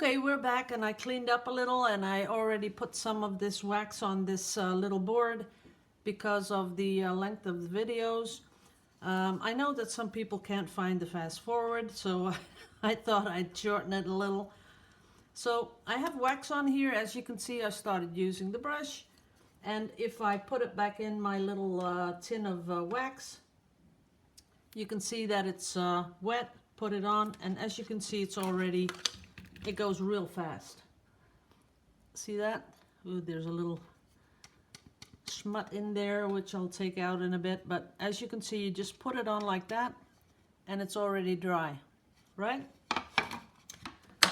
Okay, we're back and I cleaned up a little and I already put some of this wax on this little board because of the length of the videos. I know that some people can't find the fast forward, so I thought I'd shorten it a little. So I have wax on here. As you can see, I started using the brush, and if I put it back in my little tin of wax, you can see that it's wet. Put it on, and as you can see, it goes real fast. See that? Ooh, there's a little smut in there, which I'll take out in a bit, but as you can see, you just put it on like that and it's already dry, right?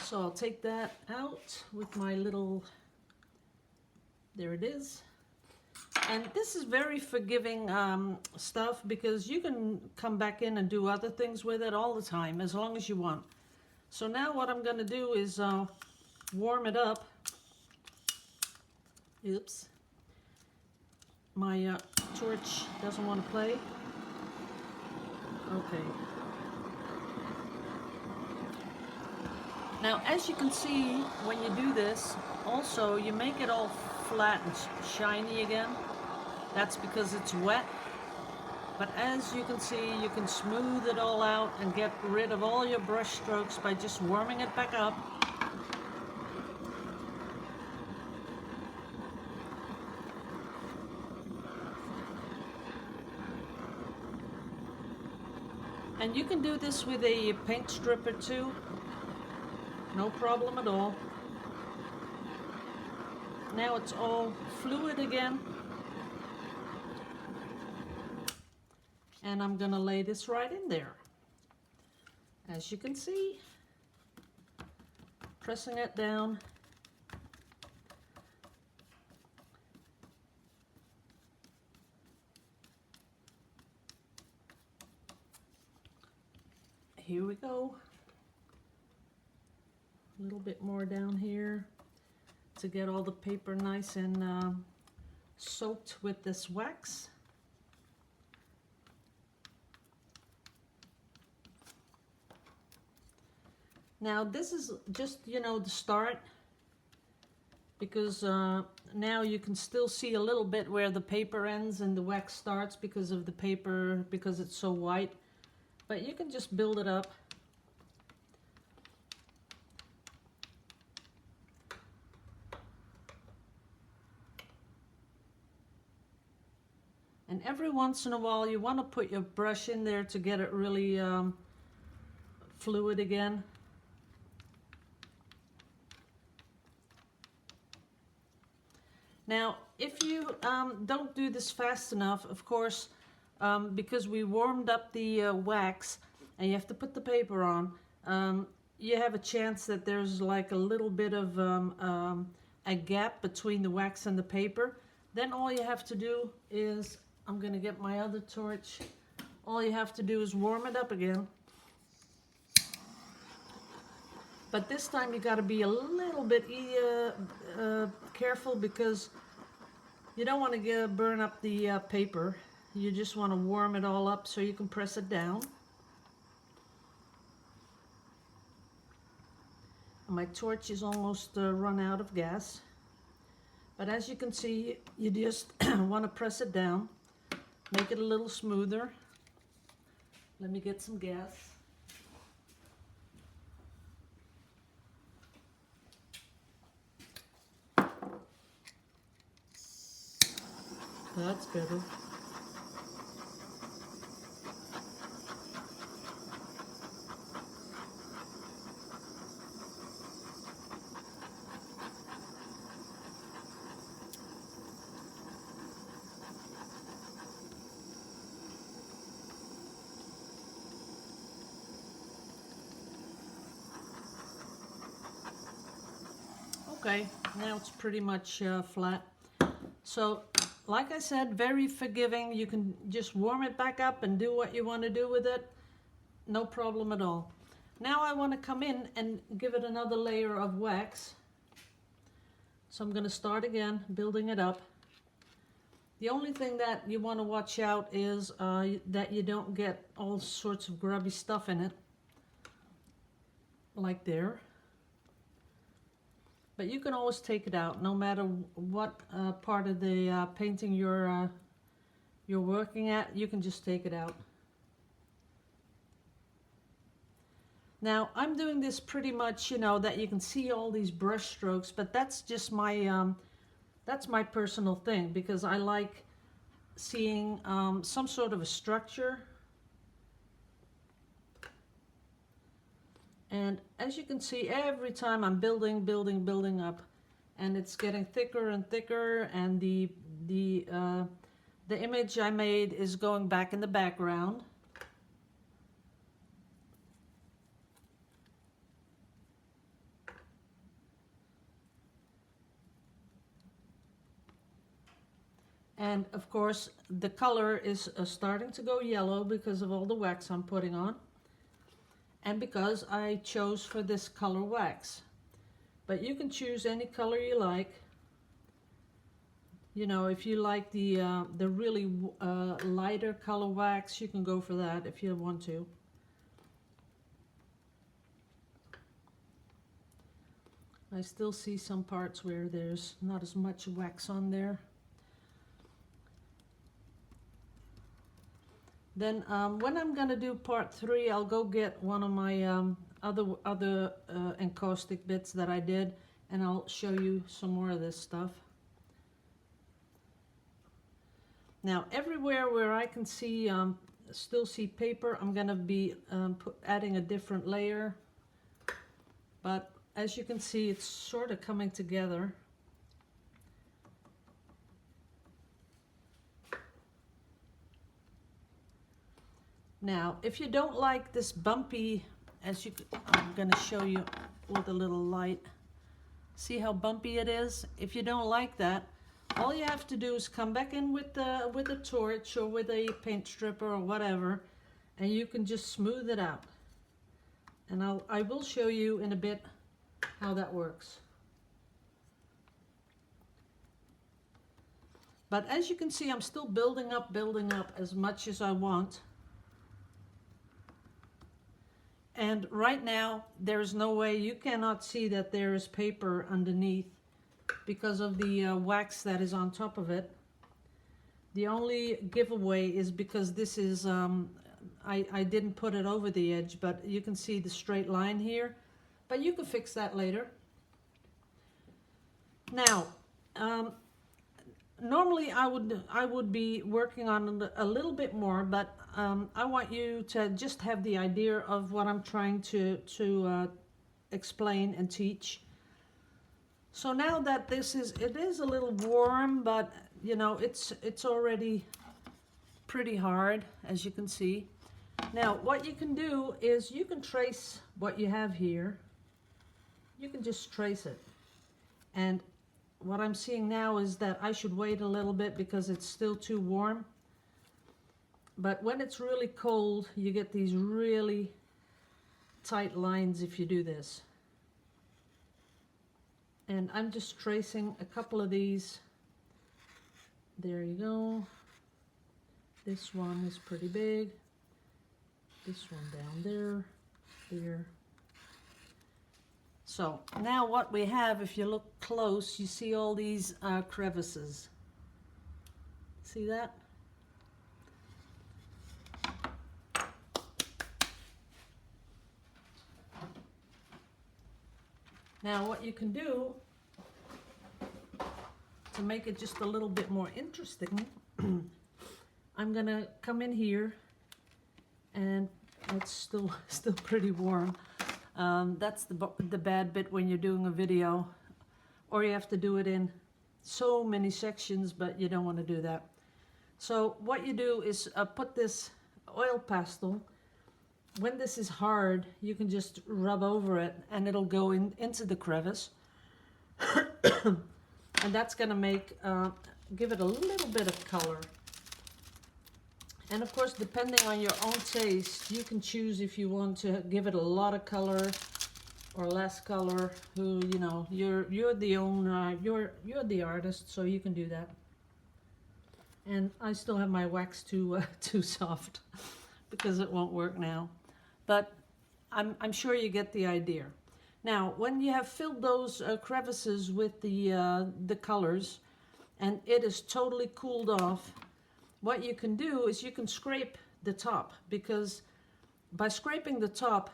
So I'll take that out with my little, there it is. And this is very forgiving stuff, because you can come back in and do other things with it all the time as long as you want. So now what I'm going to do is warm it up. Oops. My torch doesn't want to play. Okay. Now, as you can see, when you do this, also you make it all flat and shiny again. That's because it's wet. But as you can see, you can smooth it all out and get rid of all your brush strokes by just warming it back up. And you can do this with a paint stripper too. No problem at all. Now it's all fluid again. And I'm going to lay this right in there. As you can see, pressing it down. Here we go. A little bit more down here to get all the paper nice and soaked with this wax. Now this is just, the start, because now you can still see a little bit where the paper ends and the wax starts because of the paper, because it's so white. But you can just build it up. And every once in a while you want to put your brush in there to get it really fluid again. Now, if you don't do this fast enough, of course, because we warmed up the wax and you have to put the paper on, you have a chance that there's like a little bit of a gap between the wax and the paper. Then all you have to do is, I'm going to get my other torch, all you have to do is warm it up again. But this time you got to be a little bit careful, because you don't want to burn up the paper. You just want to warm it all up so you can press it down. My torch is almost run out of gas. But as you can see, you just want to press it down, make it a little smoother. Let me get some gas. That's better. Okay, now it's pretty much flat. So, like I said, very forgiving. You can just warm it back up and do what you want to do with it. No problem at all. Now I want to come in and give it another layer of wax. So I'm going to start again, building it up. The only thing that you want to watch out is that you don't get all sorts of grubby stuff in it. Like there. But you can always take it out, no matter what part of the painting you're working at. You can just take it out. Now I'm doing this pretty much, you know, that you can see all these brush strokes, but that's just my personal thing, because I like seeing some sort of a structure. And as you can see, every time I'm building up, and it's getting thicker and thicker, and the image I made is going back in the background. And of course, the color is starting to go yellow because of all the wax I'm putting on, and because I chose for this color wax. But you can choose any color you like. You know, if you like the really lighter color wax, you can go for that if you want to. I still see some parts where there's not as much wax on there. Then when I'm gonna do part 3, I'll go get one of my other encaustic bits that I did, and I'll show you some more of this stuff. Now everywhere where I can see still see paper, I'm gonna be adding a different layer, but as you can see, it's sort of coming together. Now, if you don't like this bumpy, I'm going to show you with a little light. See how bumpy it is? If you don't like that, all you have to do is come back in with a torch or with a paint stripper or whatever, and you can just smooth it out. And I will show you in a bit how that works. But as you can see, I'm still building up as much as I want. And right now, there's no way, you cannot see that there is paper underneath because of the wax that is on top of it. The only giveaway is because this is, I didn't put it over the edge, but you can see the straight line here. But you can fix that later. Now, normally I would be working on a little bit more, but I want you to just have the idea of what I'm trying to explain and teach. So now that it is a little warm, but you know, it's already pretty hard, as you can see. Now what you can do is you can trace what you have here. You can just trace it. And what I'm seeing now is that I should wait a little bit because it's still too warm. But when it's really cold, you get these really tight lines if you do this. And I'm just tracing a couple of these. There you go. This one is pretty big. This one down there, there. So now what we have, if you look close, you see all these crevices. See that? Now what you can do to make it just a little bit more interesting, I'm gonna come in here, and it's still pretty warm. That's the bad bit when you're doing a video, or you have to do it in so many sections, but you don't want to do that. So what you do is put this oil pastel. When this is hard, you can just rub over it and it'll go into the crevice. And that's going to give it a little bit of color. And of course, depending on your own taste, you can choose if you want to give it a lot of color or less color. Who, you know, you're the owner, you're the artist, so you can do that. And I still have my wax too soft because it won't work now. But I'm sure you get the idea. Now, when you have filled those crevices with the colors and it is totally cooled off, what you can do is you can scrape the top, because by scraping the top,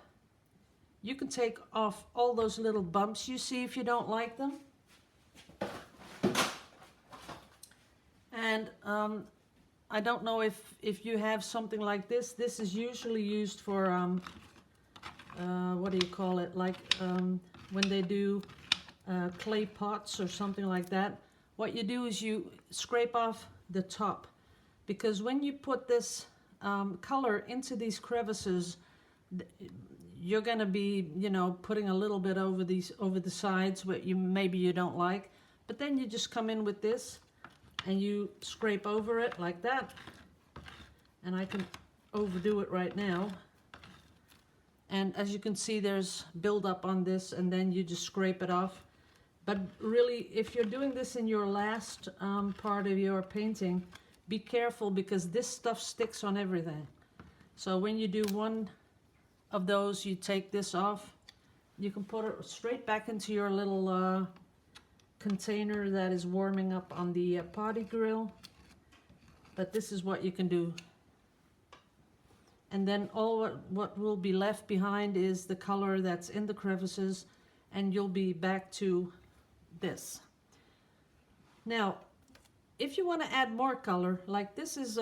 you can take off all those little bumps you see if you don't like them. And I don't know if you have something like this. This is usually used for, what do you call it? Like when they do clay pots or something like that. What you do is you scrape off the top, because when you put this color into these crevices, you're going to be, you know, putting a little bit over the sides what maybe you don't like. But then you just come in with this and you scrape over it like that. And I can overdo it right now. And as you can see, there's buildup on this, and then you just scrape it off. But really, if you're doing this in your last part of your painting, be careful, because this stuff sticks on everything. So when you do one of those, you take this off. You can put it straight back into your little container that is warming up on the potty grill. But this is what you can do. And then all what will be left behind is the color that's in the crevices, and you'll be back to this. Now, if you want to add more color, like this is,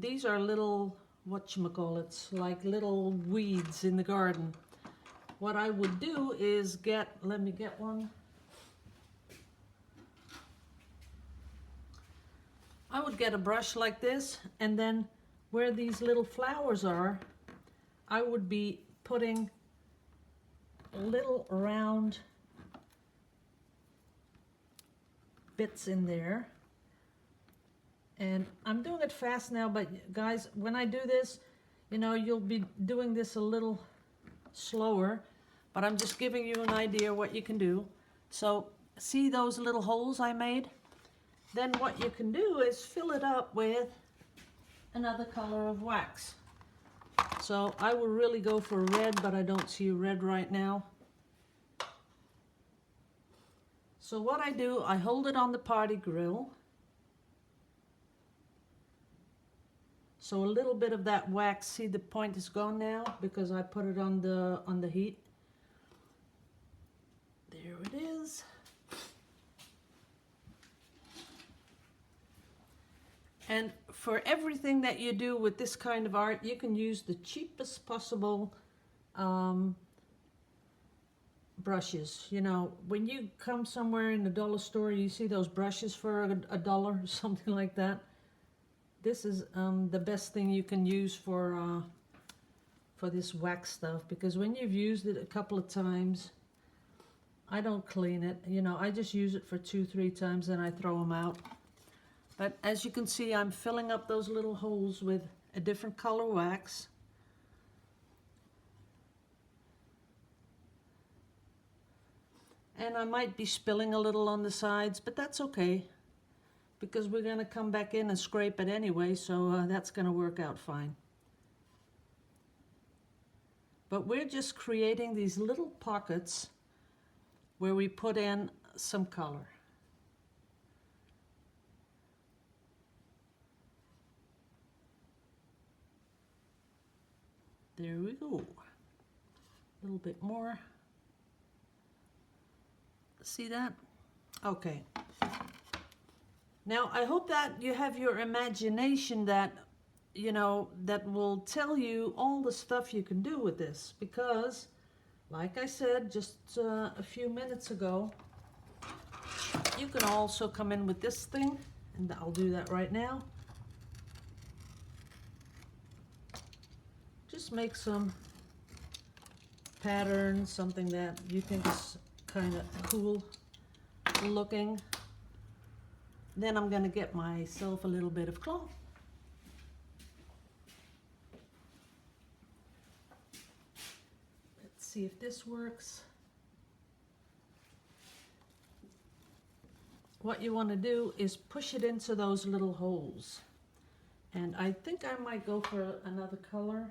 these are little, whatchamacallits, like little weeds in the garden. What I would do is let me get one. I would get a brush like this, and then where these little flowers are, I would be putting little round bits in there. And I'm doing it fast now, but guys, when I do this, you know, you'll be doing this a little slower, but I'm just giving you an idea what you can do. So see those little holes I made? Then what you can do is fill it up with another color of wax. So I will really go for red, but I don't see red right now. So what I do, I hold it on the party grill. So a little bit of that wax, see the point is gone now because I put it on the heat. There it is. And for everything that you do with this kind of art, you can use the cheapest possible brushes. You know, when you come somewhere in the dollar store, you see those brushes for $1 or something like that. This is the best thing you can use for this wax stuff, because when you've used it a couple of times, I don't clean it. You know, I just use it for 2-3 times and I throw them out. But as you can see, I'm filling up those little holes with a different color wax. And I might be spilling a little on the sides, but that's okay, because we're going to come back in and scrape it anyway, so that's going to work out fine. But we're just creating these little pockets where we put in some color. There we go. A little bit more. See that? Okay. Now, I hope that you have your imagination that, you know, that will tell you all the stuff you can do with this. Because, like I said just a few minutes ago, you can also come in with this thing, and I'll do that right now. Just make some pattern, something that you think is kind of cool looking. Then I'm going to get myself a little bit of cloth. Let's see if this works. What you want to do is push it into those little holes. And I think I might go for another color.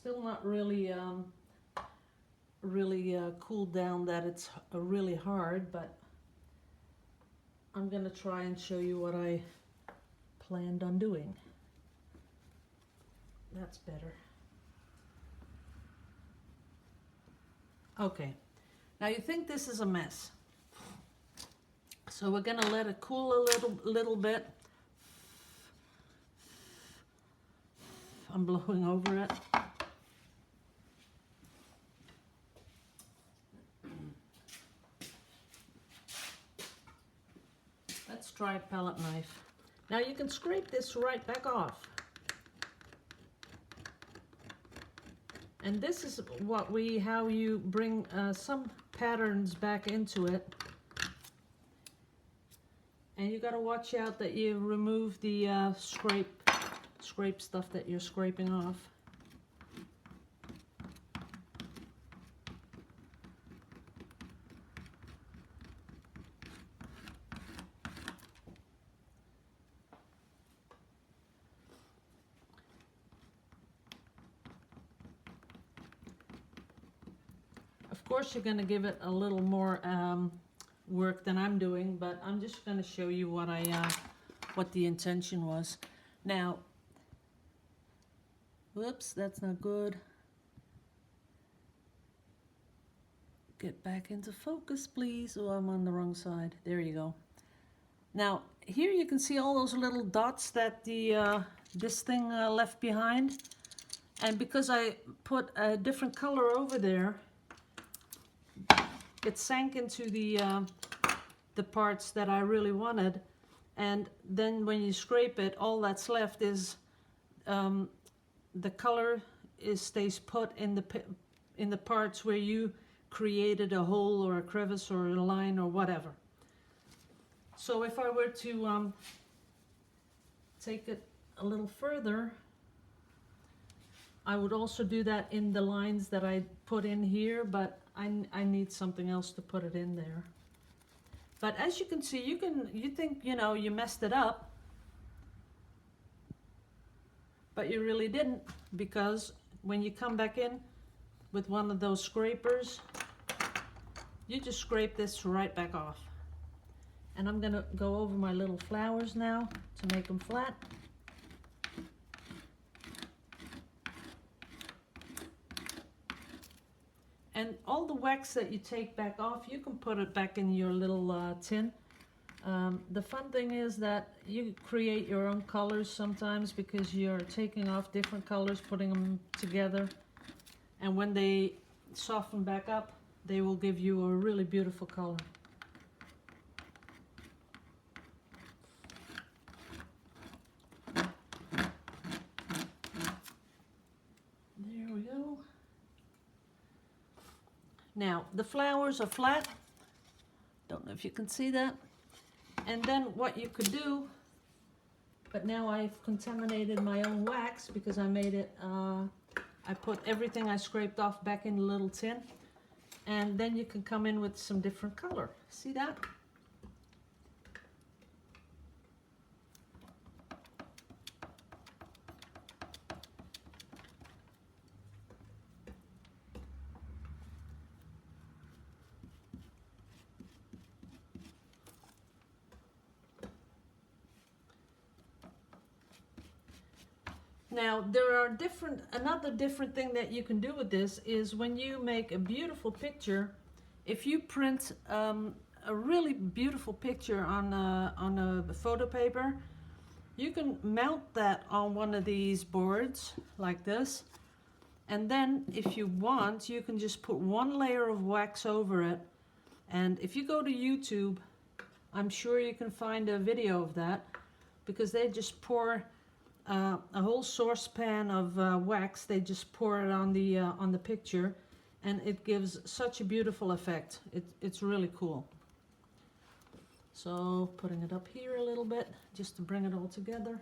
still not really cooled down that it's really hard, but I'm gonna try and show you what I planned on doing. That's better. Okay, now you think this is a mess, so we're gonna let it cool a little bit. I'm blowing over it. Let's try a palette knife. Now you can scrape this right back off. And this is how you bring some patterns back into it. And you gotta watch out that you remove the scrape stuff that you're scraping off. Of course, you're going to give it a little more work than I'm doing, but I'm just going to show you what the intention was. Now, whoops, that's not good. Get back into focus, please. Oh, I'm on the wrong side. There you go. Now, here you can see all those little dots that this thing left behind. And because I put a different color over there, it sank into the parts that I really wanted, and then when you scrape it, all that's left is the color stays put in the parts where you created a hole or a crevice or a line or whatever. So if I were to take it a little further, I would also do that in the lines that I put in here, but I need something else to put it in there. But as you can see, you think, you know, you messed it up, but you really didn't, because when you come back in with one of those scrapers, you just scrape this right back off. And I'm gonna go over my little flowers now to make them flat. And all the wax that you take back off, you can put it back in your little tin. The fun thing is that you create your own colors sometimes, because you're taking off different colors, putting them together. And when they soften back up, they will give you a really beautiful color. There we go. Now, the flowers are flat. Don't know if you can see that. And then what you could do, but now I've contaminated my own wax because I made it, I put everything I scraped off back in the little tin. And then you can come in with some different color. See that? Now, there are another different thing that you can do with this is when you make a beautiful picture, if you print a really beautiful picture on a photo paper, you can mount that on one of these boards like this. And then if you want, you can just put one layer of wax over it. And if you go to YouTube, I'm sure you can find a video of that, because they just pour a whole saucepan of wax. They just pour it on the picture, and it gives such a beautiful effect. It's really cool. So putting it up here a little bit just to bring it all together.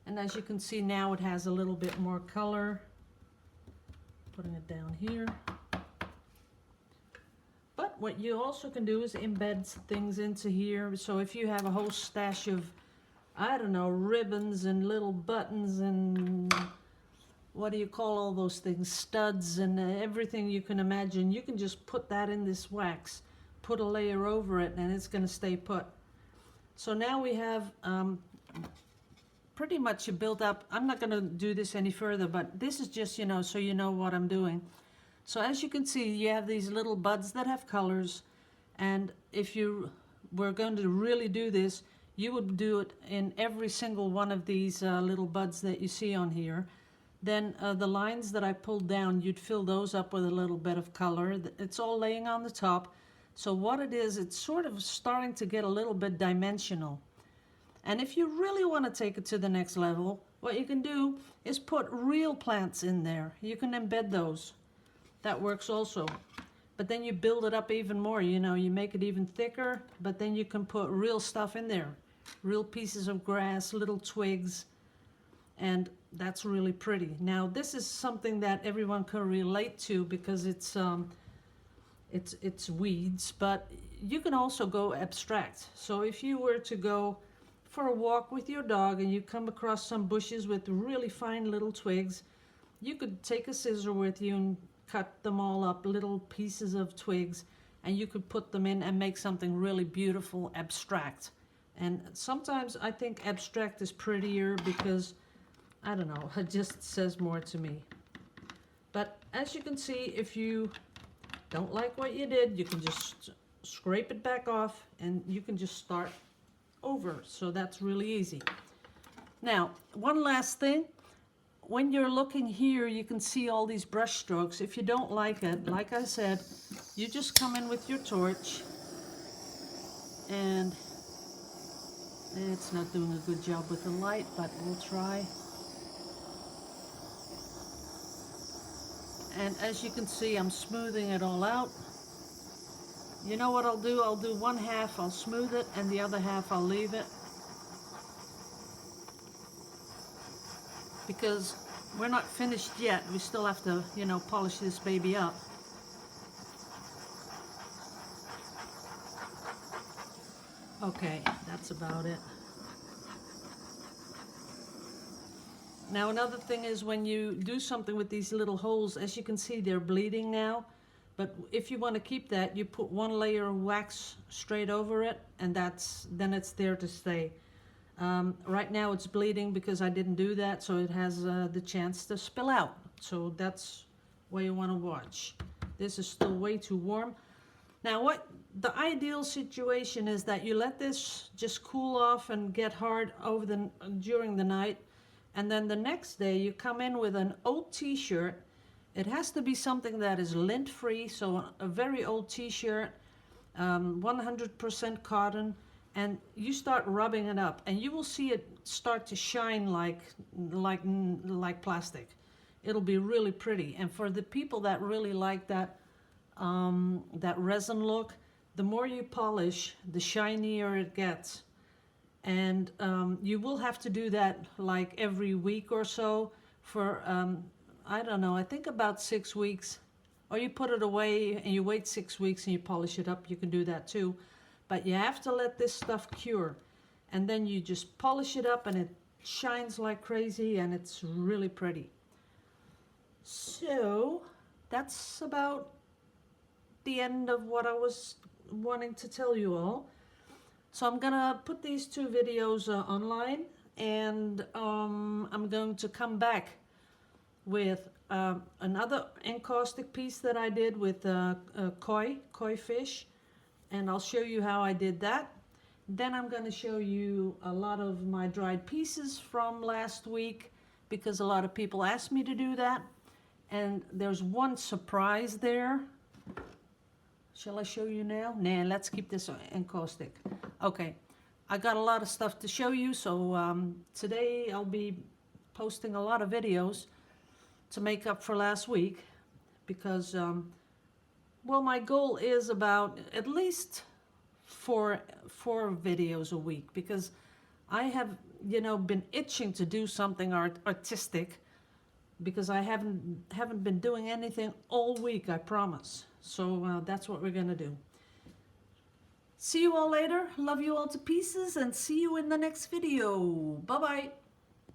And as you can see now, it has a little bit more color. Putting it down here. But what you also can do is embed things into here. So if you have a whole stash of I don't know, ribbons and little buttons and what do you call all those things, studs and everything you can imagine. You can just put that in this wax, put a layer over it, and it's going to stay put. So now we have pretty much built up. I'm not going to do this any further, but this is just, you know, so you know what I'm doing. So as you can see, you have these little buds that have colors, and if you were going to really do this, you would do it in every single one of these little buds that you see on here. Then the lines that I pulled down, you'd fill those up with a little bit of color. It's all laying on the top. So what it is, it's sort of starting to get a little bit dimensional. And if you really want to take it to the next level, what you can do is put real plants in there. You can embed those. That works also. But then you build it up even more, you know, you make it even thicker, but then you can put real stuff in there. Real pieces of grass, little twigs, and that's really pretty. Now this is something that everyone can relate to because it's weeds, but you can also go abstract. So if you were to go for a walk with your dog and you come across some bushes with really fine little twigs, you could take a scissor with you and cut them all up, little pieces of twigs, and you could put them in and make something really beautiful, abstract. And sometimes I think abstract is prettier because, I don't know, it just says more to me. But as you can see, if you don't like what you did, you can just scrape it back off and you can just start over. So that's really easy. Now, one last thing. When you're looking here, you can see all these brush strokes. If you don't like it, like I said, you just come in with your torch, and it's not doing a good job with the light, but we'll try. And as you can see, I'm smoothing it all out. You know what I'll do? I'll do one half, I'll smooth it, and the other half I'll leave it. Because we're not finished yet. We still have to, you know, polish this baby up. Okay, that's about it. Now another thing is when you do something with these little holes, as you can see, they're bleeding now. But if you want to keep that, you put one layer of wax straight over it, and then it's there to stay. Right now it's bleeding because I didn't do that, so it has the chance to spill out. So that's what you want to watch. This is still way too warm. Now what the ideal situation is that you let this just cool off and get hard during the night, and then the next day you come in with an old t-shirt. It has to be something that is lint free, so a very old t-shirt, 100% cotton. And you start rubbing it up, and you will see it start to shine like plastic. It'll be really pretty. And for the people that really like that resin look, the more you polish, the shinier it gets. And you will have to do that like every week or so for I don't know, I think about 6 weeks. Or you put it away and you wait 6 weeks and you polish it up. You can do that too. But you have to let this stuff cure, and then you just polish it up and it shines like crazy and it's really pretty. So that's about the end of what I was wanting to tell you all. So I'm gonna put these 2 videos online, and I'm going to come back with another encaustic piece that I did with koi fish. And I'll show you how I did that. Then I'm going to show you a lot of my dried pieces from last week because a lot of people asked me to do that. And there's one surprise there. Shall I show you now? Nah, let's keep this encaustic. Okay, I got a lot of stuff to show you, so today I'll be posting a lot of videos to make up for last week because well, my goal is about at least four videos a week because I have, you know, been itching to do something artistic because I haven't been doing anything all week, I promise. So that's what we're gonna do. See you all later. Love you all to pieces and see you in the next video. Bye-bye.